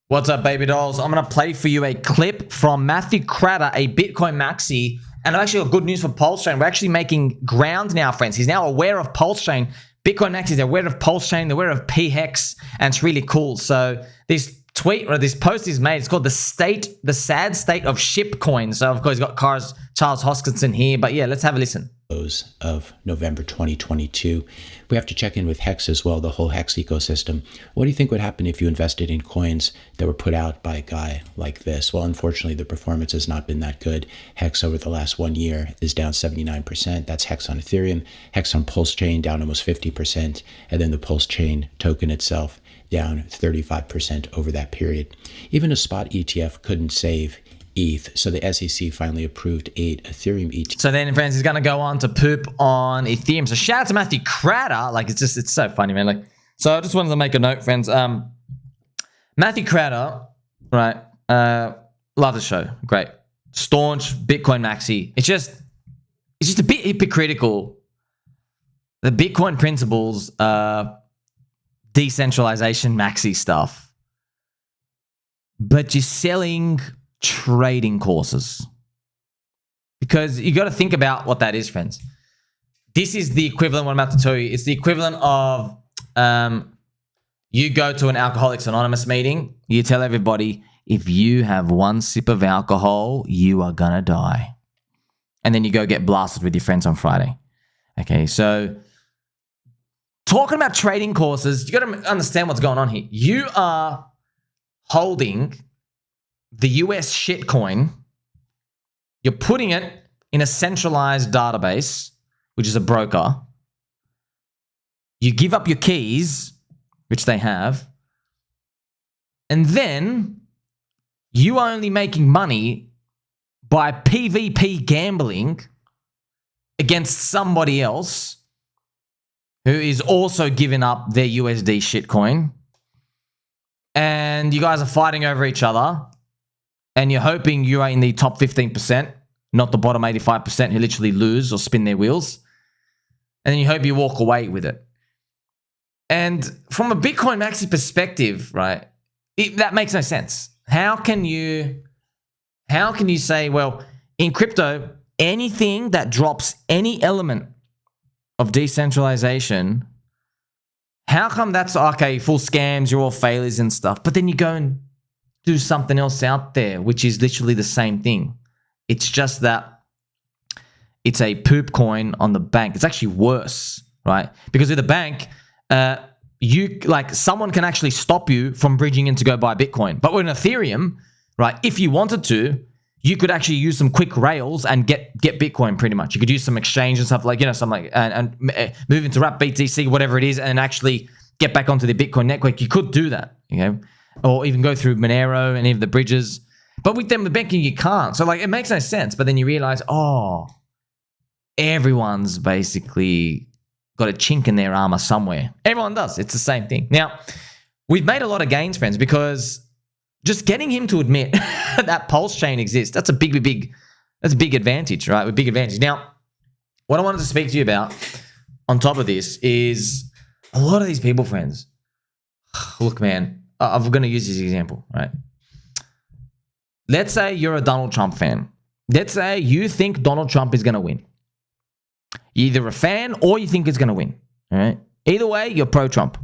What's up, baby dolls? I'm going to play for you a clip from Matthew Cratter, a Bitcoin maxi. And I've actually got good news for PulseChain. We're actually making ground now, friends. He's now aware of PulseChain. Bitcoin maxis, they're aware of PulseChain, they're aware of HEX, and it's really cool. So this tweet or this post is made. It's called the sad state of ship coins. So of course, he's got Charles Hoskinson here. But yeah, let's have a listen. Of November 2022. We have to check in with HEX as well, the whole HEX ecosystem. What do you think would happen if you invested in coins that were put out by a guy like this? Well, unfortunately, the performance has not been that good. HEX over the last 1 year is down 79%. That's HEX on Ethereum. HEX on PulseChain down almost 50%. And then the PulseChain token itself down 35% over that period. Even a spot ETF couldn't save ETH. So the SEC finally approved 8 Ethereum ETH. So then, friends, he's going to go on to poop on Ethereum. So shout out to Matthew Cratter. Like, it's so funny, man. Like, so I just wanted to make a note, friends. Matthew Cratter, right? Love the show. Great. Staunch Bitcoin maxi. It's just a bit hypocritical. The Bitcoin principles, decentralization maxi stuff. But you're selling trading courses, because you got to think about what that is, friends. This is the equivalent, what I'm about to tell you, it's the equivalent of you go to an Alcoholics Anonymous meeting, you tell everybody, if you have 1 sip of alcohol, you are gonna die. And then you go get blasted with your friends on Friday. Okay, so talking about trading courses, you got to understand what's going on here. You are holding the US shitcoin, you're putting it in a centralized database, which is a broker. You give up your keys, which they have, and then you are only making money by PvP gambling against somebody else who is also giving up their USD shitcoin, and you guys are fighting over each other. And you're hoping you are in the top 15%, not the bottom 85% who literally lose or spin their wheels. And then you hope you walk away with it. And from a Bitcoin maxi perspective, right, that makes no sense. How can you say, well, in crypto, anything that drops any element of decentralization, how come that's, okay, full scams, you're all failures and stuff, but then you go and do something else out there, which is literally the same thing. It's just that it's a poop coin on the bank. It's actually worse, right? Because with the bank, someone can actually stop you from bridging in to go buy Bitcoin. But with Ethereum, right, if you wanted to, you could actually use some quick rails and get Bitcoin pretty much. You could use some exchange and stuff like, and move into Wrap BTC, whatever it is, and actually get back onto the Bitcoin network. You could do that, or even go through Monero and any of the bridges. But with them, the banking, you can't. So, it makes no sense. But then you realize, everyone's basically got a chink in their armor somewhere. Everyone does. It's the same thing. Now, we've made a lot of gains, friends, because just getting him to admit that PulseChain exists, that's a big advantage, right? A big advantage. Now, what I wanted to speak to you about on top of this is a lot of these people, friends. Look, man, I'm going to use this example, right? Let's say you're a Donald Trump fan. Let's say you think Donald Trump is going to win. You're either a fan or you think he's going to win, all right? Either way, you're pro-Trump.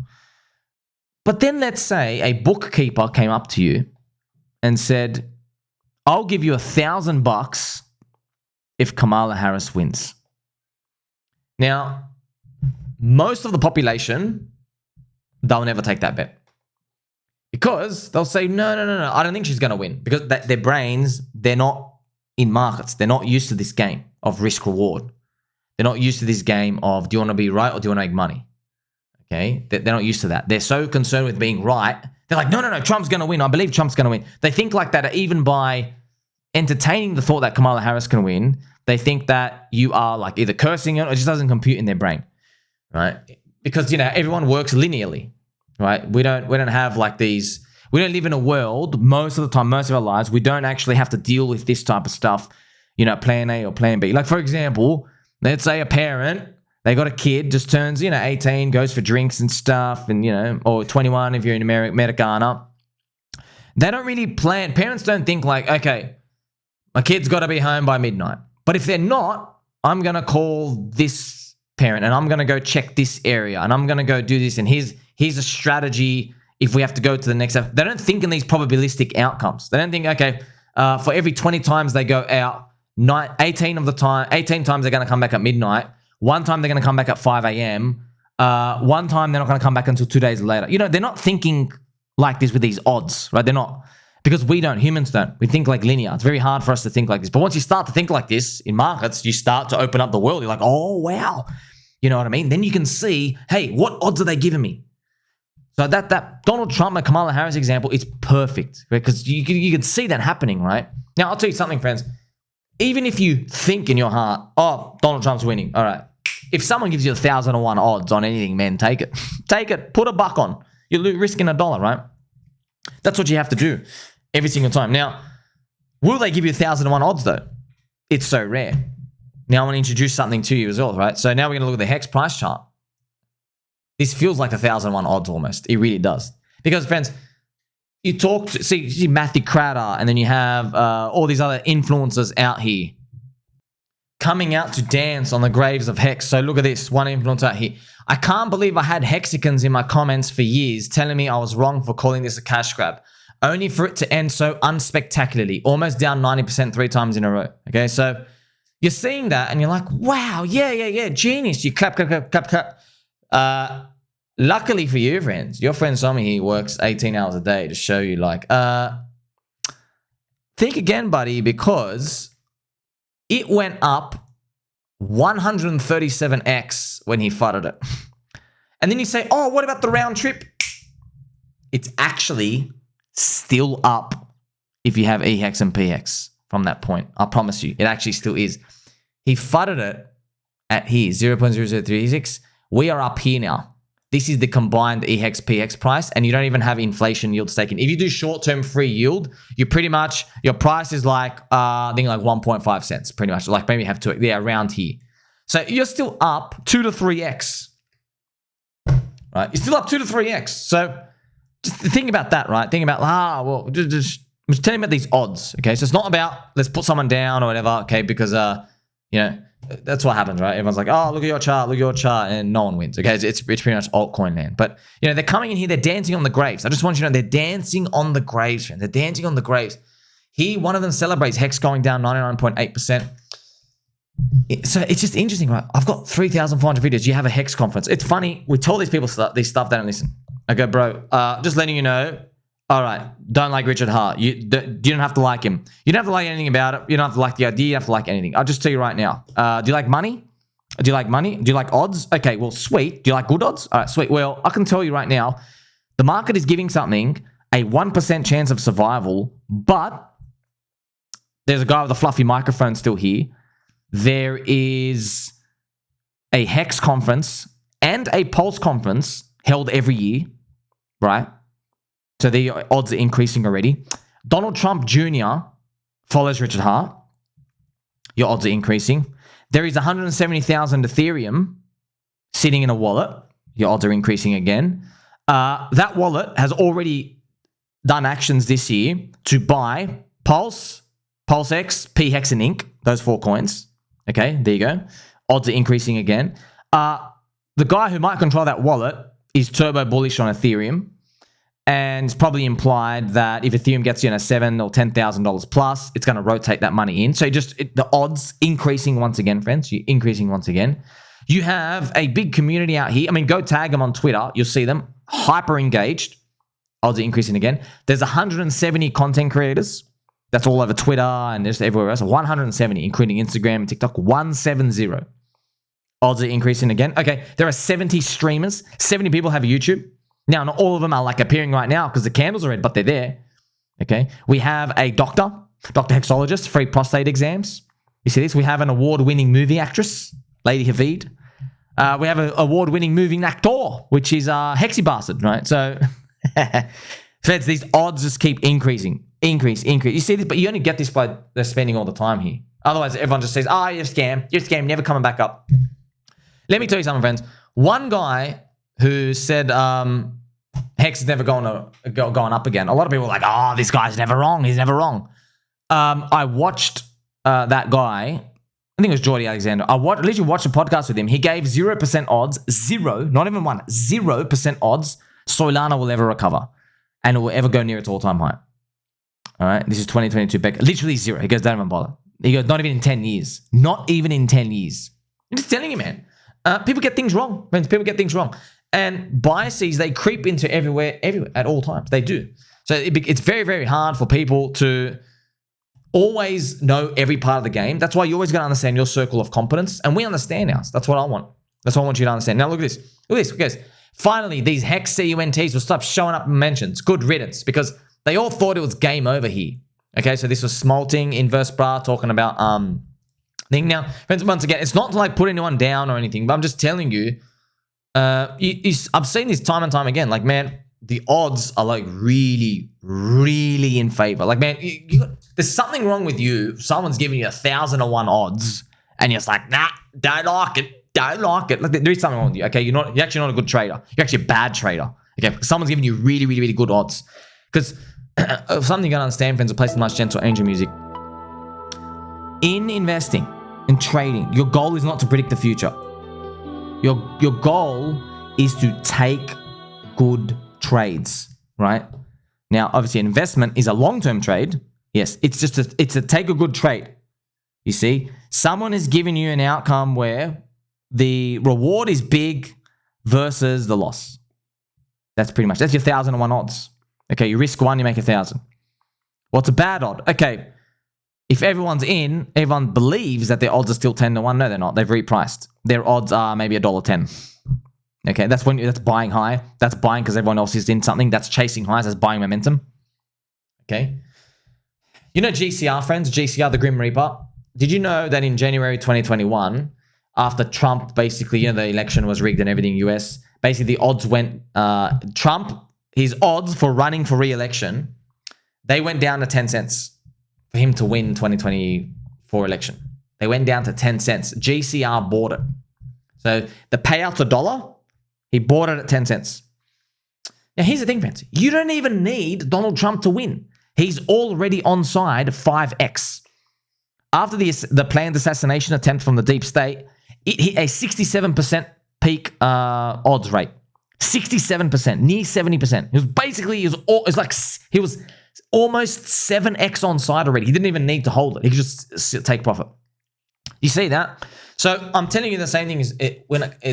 But then let's say a bookkeeper came up to you and said, I'll give you $1,000 if Kamala Harris wins. Now, most of the population, they'll never take that bet. Because they'll say, no, I don't think she's going to win. Because their brains, they're not in markets. They're not used to this game of risk-reward. They're not used to this game of, do you want to be right or do you want to make money? Okay? They're not used to that. They're so concerned with being right. They're like, no, Trump's going to win. I believe Trump's going to win. They think like that even by entertaining the thought that Kamala Harris can win. They think that you are either cursing it or it just doesn't compute in their brain, right? Because, everyone works linearly. Right? We don't have these, we don't live in a world, most of the time, most of our lives, we don't actually have to deal with this type of stuff, plan A or plan B. For example, let's say a parent, they got a kid, just turns, 18, goes for drinks and stuff, and, or 21 if you're in Americana, They don't really plan. Parents don't think like, okay, my kid's got to be home by midnight. But if they're not, I'm going to call this parent and I'm going to go check this area and I'm going to go do this. And here's a strategy if we have to go to the next step. They don't think in these probabilistic outcomes. They don't think, okay, for every 20 times they go out, 18 times they're going to come back at midnight. One time they're going to come back at 5 a.m. One time they're not going to come back until 2 days later. You know, they're not thinking like this with these odds, right? They're not. Because we don't. Humans don't. We think like linear. It's very hard for us to think like this. But once you start to think like this in markets, you start to open up the world. You're like, oh, wow. You know what I mean? Then you can see, hey, what odds are they giving me? So that Donald Trump and Kamala Harris example is perfect because you can see that happening, right? Now, I'll tell you something, friends. Even if you think in your heart, oh, Donald Trump's winning. All right. If someone gives you 1,001 odds on anything, man, take it. Take it. Put $1 on. You're risking $1, right? That's what you have to do every single time. Now, will they give you 1,001 odds, though? It's so rare. Now, I want to introduce something to you as well, right? So now we're going to look at the HEX price chart. This feels like 1,001 odds almost. It really does. Because, friends, you talk to, see Matthew Cratter, and then you have all these other influencers out here coming out to dance on the graves of HEX. So look at this, one influencer out here. I can't believe I had Hexicans in my comments for years telling me I was wrong for calling this a cash grab, only for it to end so unspectacularly, almost down 90% 3 times in a row. Okay, so you're seeing that and you're like, wow, yeah, genius. You clap. Luckily for you, friends, your friend Sommi, he works 18 hours a day to show you like, think again, buddy, because it went up 137x when he fudded it. And then you say, oh, what about the round trip? It's actually still up if you have EHEX and PHEX from that point. I promise you, it actually still is. He fudded it at here, 0.0036. We are up here now. This is the combined EHEX PX price, and you don't even have inflation yields taken. If you do short-term free yield, you pretty much, your price is like, I think like 1.5 cents, pretty much. Like maybe have 2, yeah, around here. So you're still up 2 to 3x, right? You're still up 2 to 3x. So just think about that, right? Think about, well, I'm just telling you about these odds, okay? So it's not about, let's put someone down or whatever, okay? Because, you know, that's what happens, right? Everyone's like, oh, look at your chart, and no one wins, okay? It's pretty much altcoin land. But, you know, they're coming in here, they're dancing on the graves. I just want you to know they're dancing on the graves, friend. They're dancing on the graves. Here, one of them celebrates HEX going down 99.8%. So it's just interesting, right? I've got 3,400 videos. You have a HEX conference. It's funny. We told these people this stuff, they don't listen. I go, bro, just letting you know, all right, don't like Richard Hart. You don't have to like him. You don't have to like anything about it. You don't have to like the idea. You don't have to like anything. I'll just tell you right now. Do you like money? Do you like money? Do you like odds? Okay, well, sweet. Do you like good odds? All right, sweet. Well, I can tell you right now, the market is giving something a 1% chance of survival, but there's a guy with a fluffy microphone still here. There is a HEX conference and a Pulse conference held every year, right? So the odds are increasing already. Donald Trump Jr. follows Richard Hart. Your odds are increasing. There is 170,000 Ethereum sitting in a wallet. Your odds are increasing again. That wallet has already done actions this year to buy Pulse, PulseX, PHEX, and Inc. Those 4 coins. Okay, there you go. Odds are increasing again. The guy who might control that wallet is turbo bullish on Ethereum. And it's probably implied that if Ethereum gets you in a $7,000 or $10,000 plus, it's going to rotate that money in. So the odds increasing once again, friends. You're increasing once again. You have a big community out here. I mean, go tag them on Twitter. You'll see them hyper engaged. Odds are increasing again. There's 170 content creators. That's all over Twitter and just everywhere else. 170, including Instagram and TikTok. 170. Odds are increasing again. Okay, there are 70 streamers. 70 people have YouTube. Now, not all of them are like appearing right now because the candles are red, but they're there. Okay. We have a doctor hexologist, free prostate exams. You see this? We have an award-winning movie actress, Lady Havid. We have an award-winning movie actor, which is Hexy Bastard, right? So, friends, these odds just keep increasing. Increase. You see this, but you only get this by they're spending all the time here. Otherwise, everyone just says, oh, you're a scam, never coming back up. Let me tell you something, friends. One guy who said, Hex is never going up again. A lot of people are like, oh, this guy's never wrong. He's never wrong. I watched that guy. I think it was Jordy Alexander. I literally watched a podcast with him. He gave 0% odds, zero, not even 0% odds Solana will ever recover and it will ever go near its all-time high. All right, this is 2022 back. Literally zero. He goes, don't even bother. He goes, not even in 10 years. Not even in 10 years. I'm just telling you, man. People get things wrong. People get things wrong. And biases, they creep into everywhere, at all times. They do. So it's very, very hard for people to always know every part of the game. That's why you always got to understand your circle of competence. And we understand ours. That's what I want. That's what I want you to understand. Now, look at this. Look at this. Guys, finally, these HEX CUNTs will stop showing up in mentions. Good riddance, because they all thought it was game over here. Okay, so this was Smolting, Inverse Bra, talking about thing. Now, friends, once again, it's not to like put anyone down or anything, but I'm just telling you, I've seen this time and time again. Like, man, the odds are like really, really in favor. Like, man, there's something wrong with you. Someone's giving you 1,001 odds, and you're just like, nah, don't like it, don't like it. Like, there is something wrong with you. Okay, you're actually not a good trader. You're actually a bad trader. Okay, someone's giving you really, really, really good odds. Because something you gotta understand, friends, are placing nice gentle angel music. In investing, in trading, your goal is not to predict the future. Your goal is to take good trades, right? Now, obviously, investment is a long-term trade. Yes, it's a take a good trade. You see, someone is giving you an outcome where the reward is big versus the loss. That's pretty much, that's your 1,001 odds. Okay, you risk one, you make 1,000. What's a bad odd? Okay, if everyone's in, everyone believes that their odds are still 10 to 1. No, they're not. They've repriced. Their odds are maybe $1.10. Okay, that's buying high. That's buying because everyone else is in something. That's chasing highs. That's buying momentum. Okay. You know GCR, friends? GCR, the Grim Reaper. Did you know that in January 2021, after Trump, basically, the election was rigged and everything, US, basically the odds went, Trump, his odds for running for re-election, they went down to 10 cents for him to win 2024 election. They went down to 10 cents. GCR bought it. So the payout's $1. He bought it at 10 cents. Now, here's the thing, friends. You don't even need Donald Trump to win. He's already on side 5x. After the planned assassination attempt from the deep state, it hit a 67% peak odds rate. 67%, near 70%. He was almost 7x on side already. He didn't even need to hold it. He could just take profit. You see that? So I'm telling you the same thing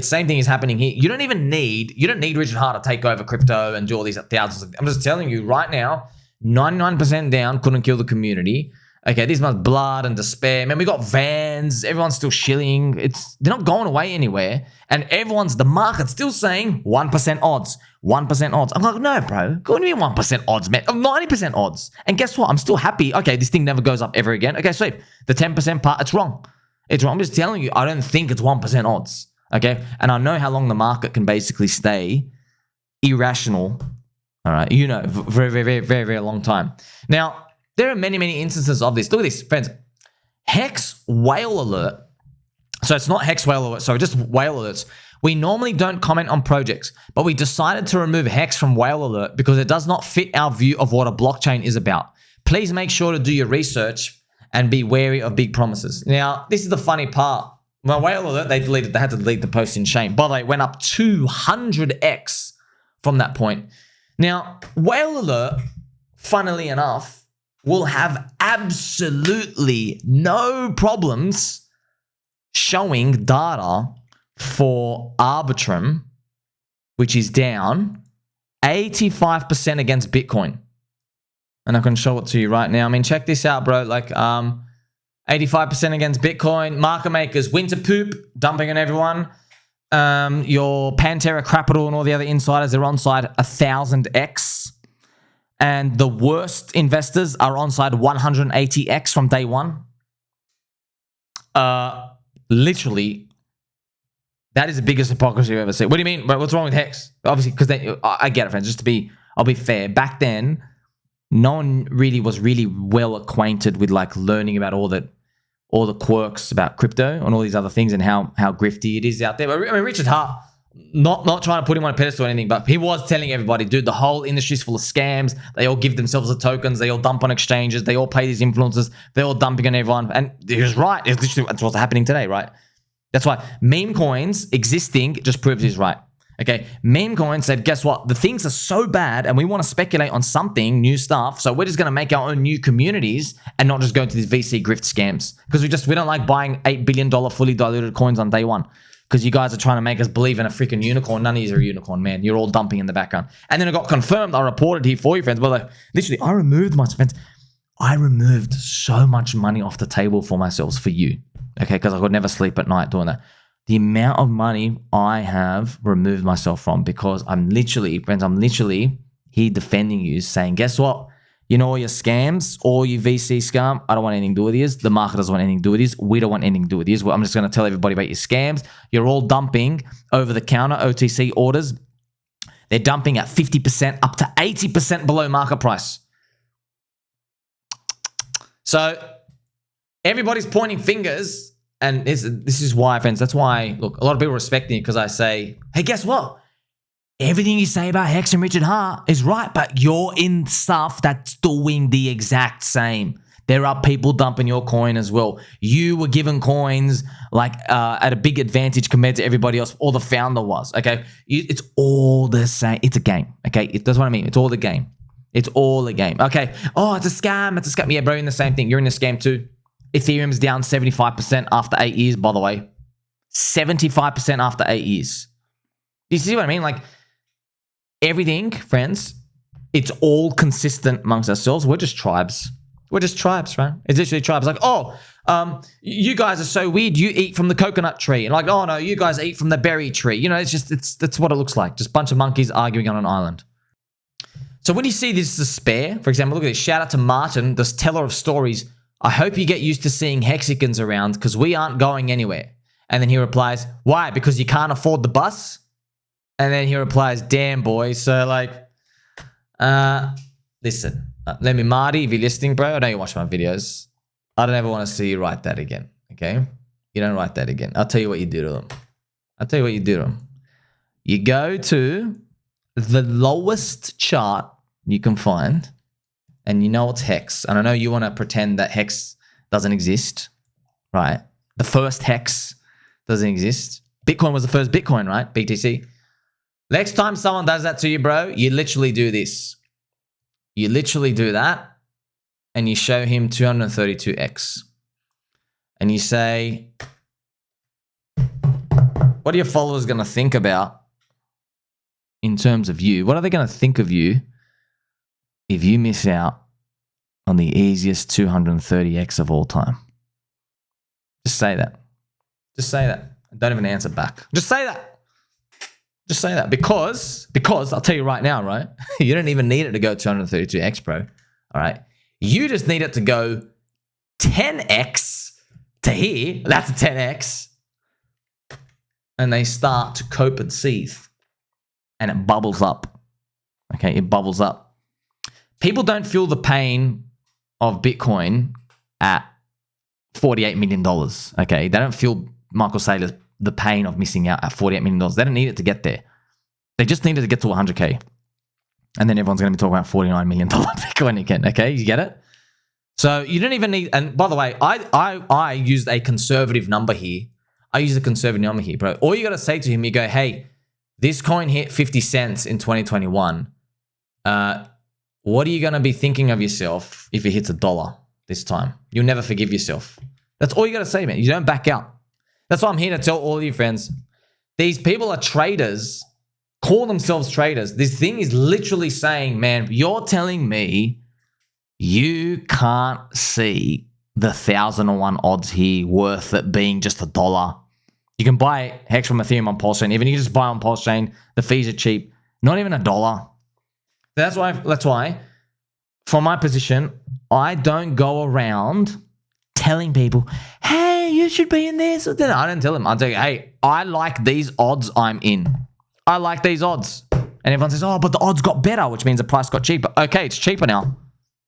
same thing is happening here. You don't need Richard Hart to take over crypto and do all these thousands. I'm just telling you right now, 99% down, couldn't kill the community. Okay, this much blood and despair. Man, we got vans. Everyone's still shilling. They're not going away anywhere. And the market's still saying 1% odds. 1% odds. I'm like, no, bro. Go to me 1% odds, man. 90% odds. And guess what? I'm still happy. Okay, this thing never goes up ever again. Okay, sweet. The 10% part, it's wrong. It's wrong. I'm just telling you, I don't think it's 1% odds. Okay? And I know how long the market can basically stay irrational. All right? Very, very, very, very, very long time. Now, there are many, many instances of this. Look at this, friends. HEX Whale Alert. So it's not HEX Whale Alert. Sorry, just Whale Alerts. We normally don't comment on projects, but we decided to remove HEX from Whale Alert because it does not fit our view of what a blockchain is about. Please make sure to do your research and be wary of big promises. Now, this is the funny part. Well, Whale Alert, they had to delete the post in shame. By the way, it went up 200x from that point. Now, Whale Alert, funnily enough, will have absolutely no problems showing data for Arbitrum, which is down 85% against Bitcoin. And I can show it to you right now. I mean, check this out, bro. Like, 85% against Bitcoin. Market makers, winter poop, dumping on everyone. Your Pantera Capital and all the other insiders are on side 1,000x. And the worst investors are on side 180x from day one. Literally, that is the biggest hypocrisy I've ever seen. What do you mean? What's wrong with HEX? Obviously, because I get it, friends. I'll be fair. Back then, no one really was really well acquainted with like learning about all the quirks about crypto and all these other things and how grifty it is out there. But I mean, Richard Hart, not trying to put him on a pedestal or anything, but he was telling everybody, dude, the whole industry's full of scams. They all give themselves the tokens. They all dump on exchanges. They all pay these influencers. They're all dumping on everyone. And he was right. It's literally that's what's happening today, right? That's why meme coins existing just proves he's right. Okay, meme coin said, guess what? The things are so bad and we want to speculate on something, new stuff. So we're just going to make our own new communities and not just go into these VC grift scams. Because we don't like buying $8 billion fully diluted coins on day one. Because you guys are trying to make us believe in a freaking unicorn. None of you are a unicorn, man. You're all dumping in the background. And then it got confirmed. I reported here for you, friends. But like, literally, I removed so much money off the table for myself for you. Okay, because I could never sleep at night doing that. The amount of money I have removed myself from because I'm literally here defending you, saying, guess what? You know all your scams, all your VC scam, I don't want anything to do with these. The market doesn't want anything to do with these. We don't want anything to do with these. Well, I'm just going to tell everybody about your scams. You're all dumping over-the-counter OTC orders. They're dumping at 50% up to 80% below market price. So everybody's pointing fingers. And this is why, friends, that's why, look, a lot of people respect me because I say, hey, guess what? Everything you say about HEX and Richard Hart is right, but you're in stuff that's doing the exact same. There are people dumping your coin as well. You were given coins like at a big advantage compared to everybody else, or the founder was, okay? It's all the same. It's a game, okay? That's what I mean. It's all the game. It's all a game. Okay, oh, it's a scam. It's a scam. Yeah, bro, you're in the same thing. You're in a scam too. Ethereum's down 75% after 8 years, by the way. 75% after 8 years. You see what I mean? Like, everything, friends, it's all consistent amongst ourselves. We're just tribes. We're just tribes, right? It's literally tribes. Like, you guys are so weird. You eat from the coconut tree. And like, oh, no, you guys eat from the berry tree. You know, that's what it looks like. Just a bunch of monkeys arguing on an island. So when you see this despair, for example, look at this. Shout out to Martin, this teller of stories. I hope you get used to seeing Hexicans around because we aren't going anywhere. And then he replies, why? Because you can't afford the bus? And then he replies, damn, boy. So, like, listen, let me, Marty, if you're listening, bro, I know you watch my videos. I don't ever want to see you write that again, okay? You don't write that again. I'll tell you what you do to them. You go to the lowest chart you can find. And you know it's HEX. And I know you want to pretend that HEX doesn't exist, right? The first HEX doesn't exist. Bitcoin was the first Bitcoin, right? BTC. Next time someone does that to you, bro, you literally do this. You literally do that. And you show him 232x. And you say, what are your followers going to think about in terms of you? What are they going to think of you if you miss out on the easiest 230x of all time? Just say that. Just say that. Don't even answer back. Just say that. Just say that. Because I'll tell you right now, right? You don't even need it to go 232x, bro. All right? You just need it to go 10x to here. That's a 10x. And they start to cope and seethe. And it bubbles up. Okay? It bubbles up. People don't feel the pain of Bitcoin at $48 million, okay? They don't feel, Michael Saylor's, the pain of missing out at $48 million. They don't need it to get there. They just need it to get to 100K. And then everyone's going to be talking about $49 million Bitcoin again, okay? You get it? So you don't even need, and by the way, I used a conservative number here. Bro. All you got to say to him, you go, hey, this coin hit 50 cents in 2021. What are you going to be thinking of yourself if it hits $1 this time? You'll never forgive yourself. That's all you got to say, man. You don't back out. That's why I'm here to tell all of you friends. These people are traders, call themselves traders. This thing is literally saying, man, you're telling me you can't see the 1,001 odds here worth it being just $1. You can buy HEX from Ethereum on PulseChain. Even you can just buy on PulseChain. The fees are cheap. Not even $1. That's why, from my position, I don't go around telling people, hey, you should be in this. I don't tell them. I'll tell you, hey, I like these odds I'm in. I like these odds. And everyone says, oh, but the odds got better, which means the price got cheaper. Okay, it's cheaper now.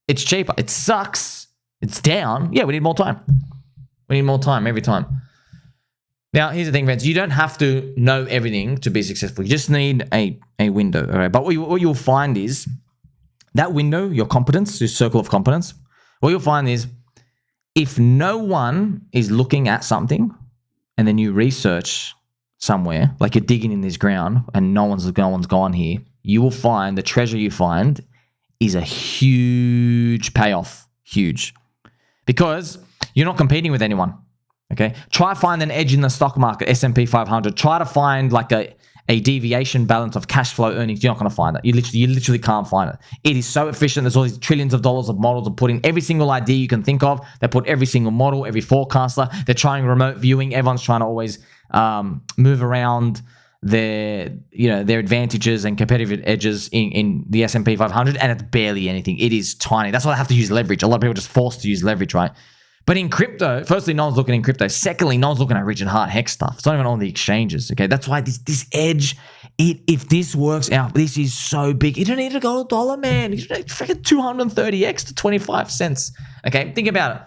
It's cheaper. It sucks. It's down. Yeah, we need more time. We need more time every time. Now, here's the thing, friends. You don't have to know everything to be successful. You just need a window, all right? But what you'll find is that window, your competence, your circle of competence, what you'll find is if no one is looking at something and then you research somewhere, like you're digging in this ground and no one's gone here, you will find the treasure you find is a huge payoff. Huge. Because you're not competing with anyone. Okay, try find an edge in the stock market, S&P 500. Try to find like a deviation balance of cash flow earnings. You're not going to find it. You literally can't find it. It is so efficient. There's all these trillions of dollars of models of putting every single idea you can think of. They put every single model, every forecaster. They're trying remote viewing. Everyone's trying to always move around their advantages and competitive edges in the S&P 500, and it's barely anything. It is tiny. That's why I have to use leverage. A lot of people are just forced to use leverage, right? But in crypto, firstly, no one's looking in crypto. Secondly, no one's looking at rich and hard hex stuff. It's not even on the exchanges. Okay, that's why this edge. If this works out, this is so big. You don't need to go $1, man. You need freaking 230x to 25 cents. Okay, think about it.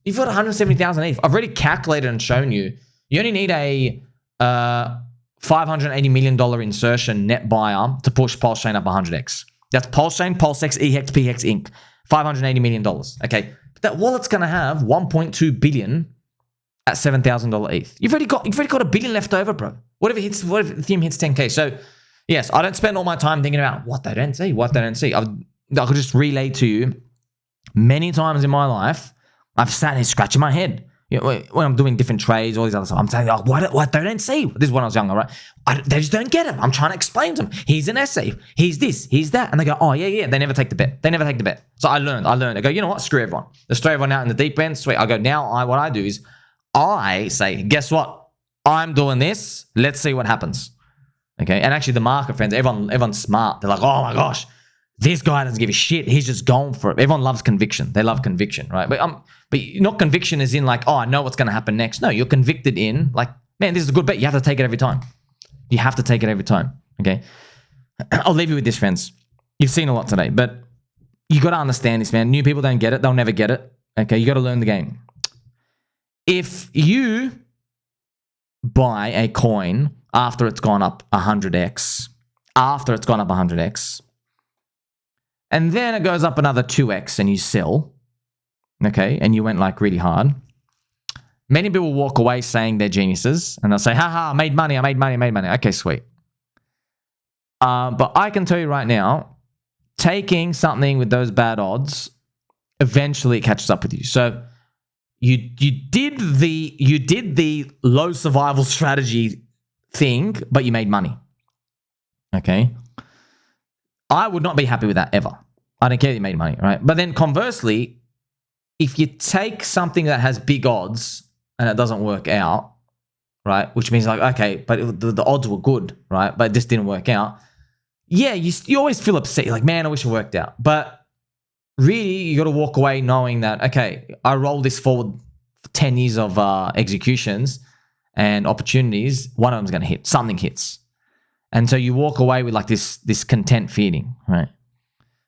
You've got 170,000 ETH. I've already calculated and shown you. You only need a $580 million insertion net buyer to push PulseChain up 100x. That's PulseChain, PulseX, EHEX, PHEX Inc. $580 million. Okay. That wallet's going to have 1.2 billion at $7,000 ETH. You've already got $1 billion left over, bro. What if Ethereum hits 10K? So yes, I don't spend all my time thinking about what they don't see. I could just relay to you many times in my life, I've sat here scratching my head. When I'm doing different trades, all these other stuff, I'm saying, oh, what they don't see. This is when I was younger, right? They just don't get it. I'm trying to explain to them. Here's an essay. Here's this. Here's that. And they go, oh, yeah. They never take the bet. So I learned. I go, you know what? Screw everyone. Let's throw everyone out in the deep end. Sweet. I go, now what I do is I say, guess what? I'm doing this. Let's see what happens. Okay. And actually the market, friends, everyone's smart. They're like, oh my gosh, this guy doesn't give a shit. He's just going for it. Everyone loves conviction. They love conviction, right? But not conviction is in like, oh, I know what's going to happen next. No, you're convicted in like, man, this is a good bet. You have to take it every time. You have to take it every time. Okay. I'll leave you with this, friends. You've seen a lot today, but you got to understand this, man. New people don't get it. They'll never get it. Okay. You got to learn the game. If you buy a coin after it's gone up 100x, and then it goes up another 2x and you sell, okay, and you went like really hard, many people walk away saying they're geniuses and they'll say, haha, I made money. Okay, sweet. But I can tell you right now, taking something with those bad odds, eventually it catches up with you. So you did the low survival strategy thing, but you made money. Okay. I would not be happy with that ever. I don't care that you made money, right? But then conversely, if you take something that has big odds and it doesn't work out, right? Which means like, okay, but the odds were good, right? But this didn't work out. Yeah, you always feel upset. You're like, man, I wish it worked out. But really, you got to walk away knowing that, okay, I rolled this forward for 10 years of executions and opportunities. One of them's going to hit. Something hits. And so you walk away with like this content feeling, right?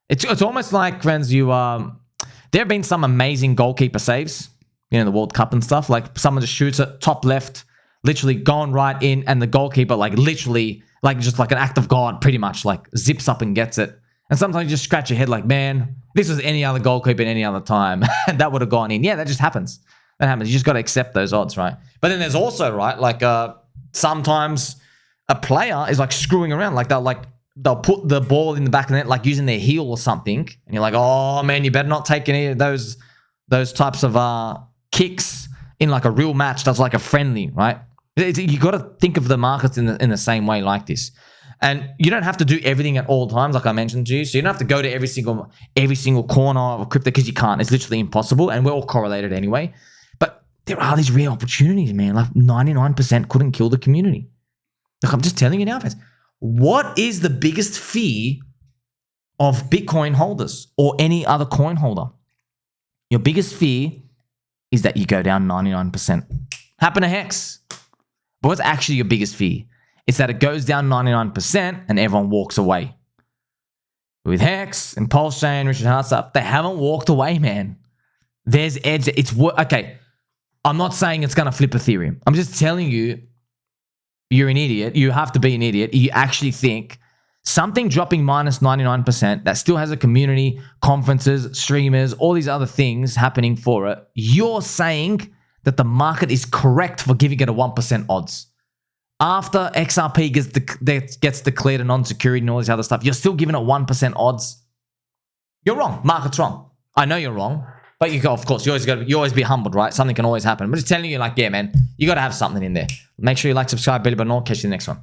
It's almost like, friends, there have been some amazing goalkeeper saves, the World Cup and stuff. Like someone just shoots it top left, literally going right in, and the goalkeeper like literally like just like an act of God, pretty much like zips up and gets it. And sometimes you just scratch your head like, man, this was any other goalkeeper at any other time, and that would have gone in. Yeah, that just happens. That happens. You just got to accept those odds, right? But then there's also, right, like sometimes a player is like screwing around, like they'll put the ball in the back of the net, like using their heel or something, and you're like, oh man, you better not take any of those types of kicks in like a real match. That's like a friendly, right? You got to think of the markets in the same way like this, and you don't have to do everything at all times, like I mentioned to you. So you don't have to go to every single corner of crypto because you can't. It's literally impossible, and we're all correlated anyway. But there are these real opportunities, man. Like 99% couldn't kill the community. Look, I'm just telling you now, guys. What is the biggest fee of Bitcoin holders or any other coin holder? Your biggest fee is that you go down 99%. Happen to HEX. But what's actually your biggest fee? It's that it goes down 99% and everyone walks away. With HEX and PulseChain, Richard Hart stuff, they haven't walked away, man. There's edge. Okay. I'm not saying it's going to flip Ethereum. I'm just telling you, you're an idiot. You have to be an idiot. You actually think something dropping minus 99% that still has a community, conferences, streamers, all these other things happening for it. You're saying that the market is correct for giving it a 1% odds. After XRP gets declared a non-security and all this other stuff, you're still giving it 1% odds. You're wrong. Market's wrong. I know you're wrong. But you go, of course, you always be humbled, right? Something can always happen. But just telling you, like, yeah, man, you got to have something in there. Make sure you like, subscribe, bell button, catch you in the next one.